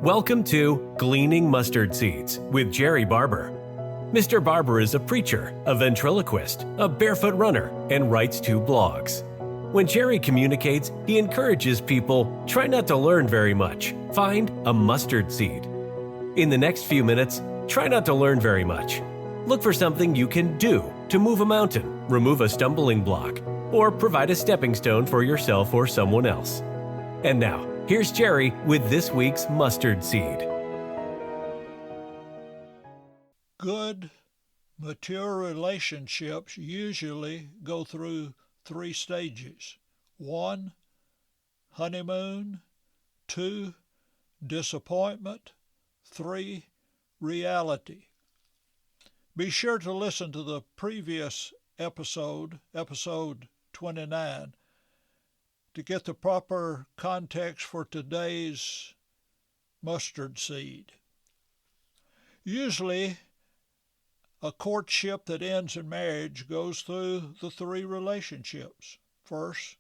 Welcome to Gleaning Mustard Seeds with Jerrie Barber. Mr. Barber is a preacher, a ventriloquist, a barefoot runner, and writes 2 blogs. When Jerrie communicates, he encourages people, try not to learn very much. Find a mustard seed. In the next few minutes, try not to learn very much. Look for something you can do to move a mountain, remove a stumbling block, or provide a stepping stone for yourself or someone else. And now, here's Jerrie with this week's mustard seed. Good, mature relationships usually go through 3 stages. 1, honeymoon. 2, disappointment. 3, reality. Be sure to listen to the previous episode 29, to get the proper context for today's mustard seed. Usually, a courtship that ends in marriage goes through the 3 relationships. First,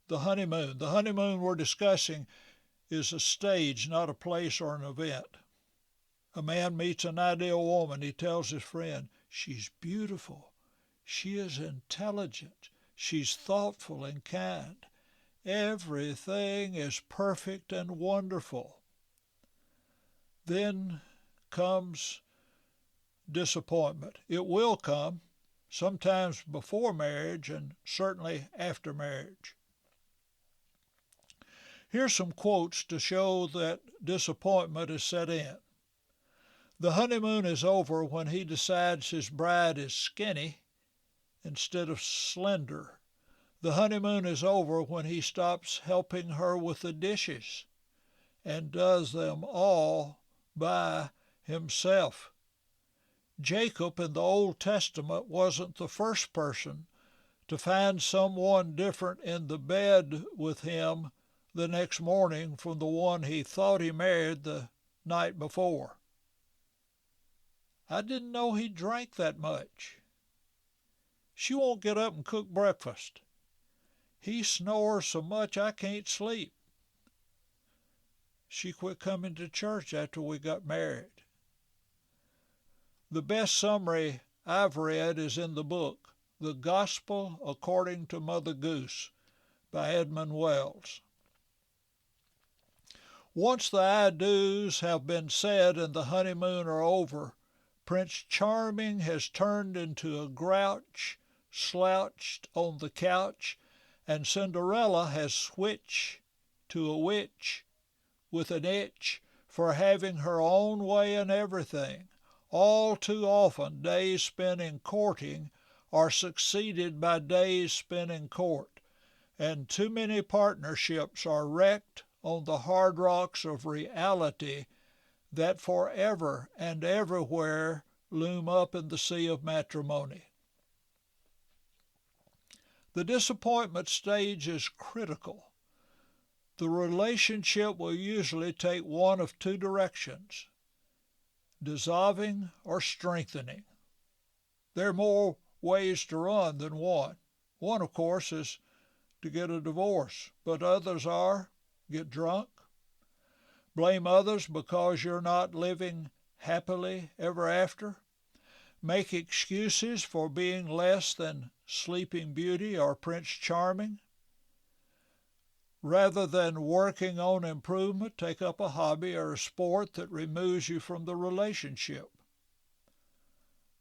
the honeymoon. The honeymoon we're discussing is a stage, not a place or an event. A man meets an ideal woman. He tells his friend, "She's beautiful. She is intelligent. She's thoughtful and kind. Everything is perfect and wonderful." Then comes disappointment. It will come, sometimes before marriage and certainly after marriage. Here's some quotes to show that disappointment is set in. The honeymoon is over when he decides his bride is skinny instead of slender. The honeymoon is over when he stops helping her with the dishes and does them all by himself. Jacob in the Old Testament wasn't the first person to find someone different in the bed with him the next morning from the one he thought he married the night before. "I didn't know he drank that much. She won't get up and cook breakfast. He snores so much I can't sleep. She quit coming to church after we got married." The best summary I've read is in the book, The Gospel According to Mother Goose by Edmund Wells. Once the I-do's have been said and the honeymoon are over, Prince Charming has turned into a grouch, slouched on the couch, and Cinderella has switched to a witch with an itch for having her own way in everything. All too often, days spent in courting are succeeded by days spent in court, and too many partnerships are wrecked on the hard rocks of reality that forever and everywhere loom up in the sea of matrimony. The disappointment stage is critical. The relationship will usually take one of 2 directions: dissolving or strengthening. There are more ways to run than one. One, of course, is to get a divorce, but others are get drunk, blame others because you're not living happily ever after, make excuses for being less than Sleeping Beauty or Prince Charming. Rather than working on improvement, take up a hobby or a sport that removes you from the relationship.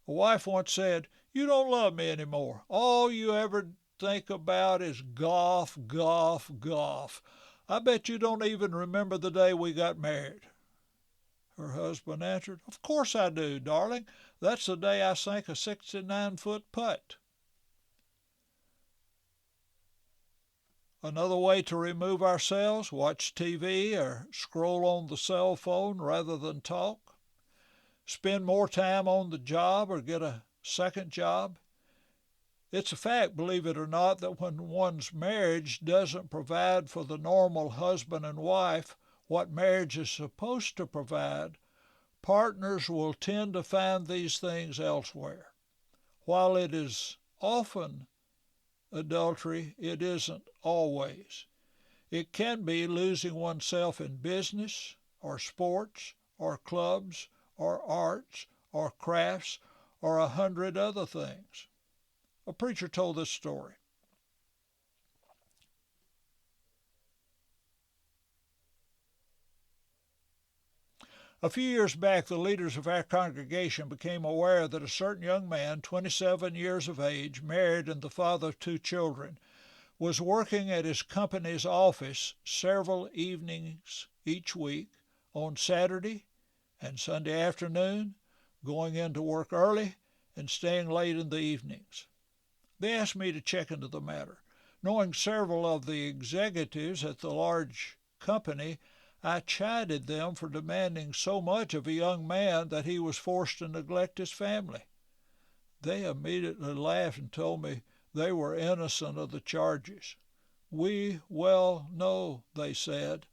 A wife once said, "You don't love me anymore. All you ever think about is golf, golf, golf. I bet you don't even remember the day we got married." Her husband answered, "Of course I do, darling. That's the day I sank a 69-foot putt." Another way to remove ourselves: watch TV or scroll on the cell phone rather than talk. Spend more time on the job or get a second job. It's a fact, believe it or not, that when one's marriage doesn't provide for the normal husband and wife what marriage is supposed to provide, partners will tend to find these things elsewhere. While it is often adultery, it isn't always. It can be losing oneself in business, or sports or clubs or arts or crafts or 100 other things. A preacher told this story. A few years back, the leaders of our congregation became aware that a certain young man, 27 years of age, married and the father of 2 children, was working at his company's office several evenings each week on Saturday and Sunday afternoon, going into work early and staying late in the evenings. They asked me to check into the matter. Knowing several of the executives at the large company, I chided them for demanding so much of a young man that he was forced to neglect his family. They immediately laughed and told me they were innocent of the charges. We well know, they said,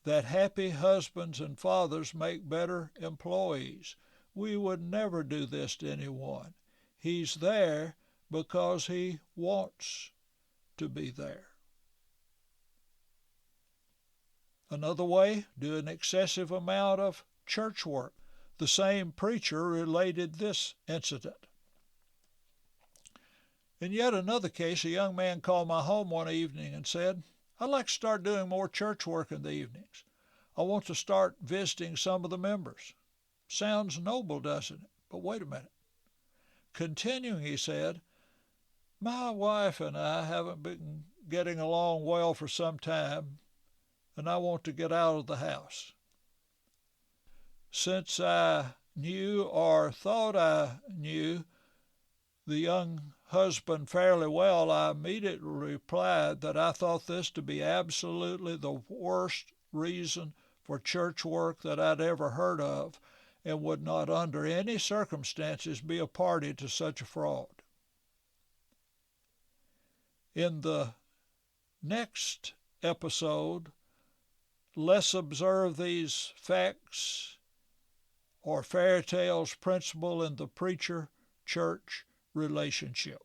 that happy husbands and fathers make better employees. We would never do this to anyone. He's there because he wants to be there. Another way, do an excessive amount of church work. The same preacher related this incident. In yet another case, a young man called my home one evening and said, "I'd like to start doing more church work in the evenings. I want to start visiting some of the members." Sounds noble, doesn't it? But wait a minute. Continuing, he said, "My wife and I haven't been getting along well for some time, and I want to get out of the house. Since I knew or thought I knew the young husband fairly well, I immediately replied that I thought this to be absolutely the worst reason for church work that I'd ever heard of, and would not under any circumstances be a party to such a fraud." In the next episode, let's observe these facts or fairy tales principle in the preacher-church relationship.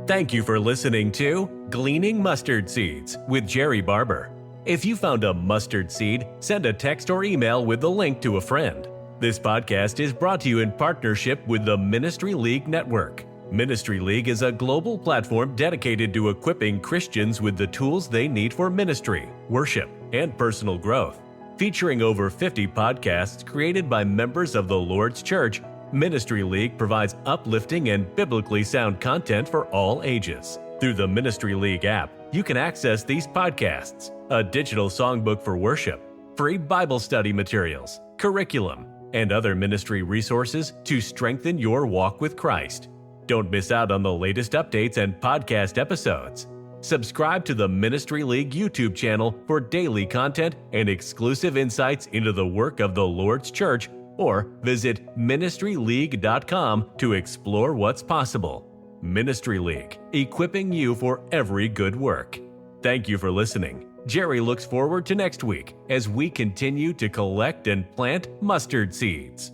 Thank you for listening to Gleaning Mustard Seeds with Jerrie Barber. If you found a mustard seed, send a text or email with the link to a friend. This podcast is brought to you in partnership with the Ministry League Network. Ministry League is a global platform dedicated to equipping Christians with the tools they need for ministry, worship, and personal growth. Featuring over 50 podcasts created by members of the Lord's Church, Ministry League provides uplifting and biblically sound content for all ages. Through the Ministry League app, you can access these podcasts, a digital songbook for worship, free Bible study materials, curriculum, and other ministry resources to strengthen your walk with Christ. Don't miss out on the latest updates and podcast episodes. Subscribe to the Ministry League YouTube channel for daily content and exclusive insights into the work of the Lord's Church, or visit ministryleague.com to explore what's possible. Ministry League, equipping you for every good work. Thank you for listening. Jerrie looks forward to next week as we continue to collect and plant mustard seeds.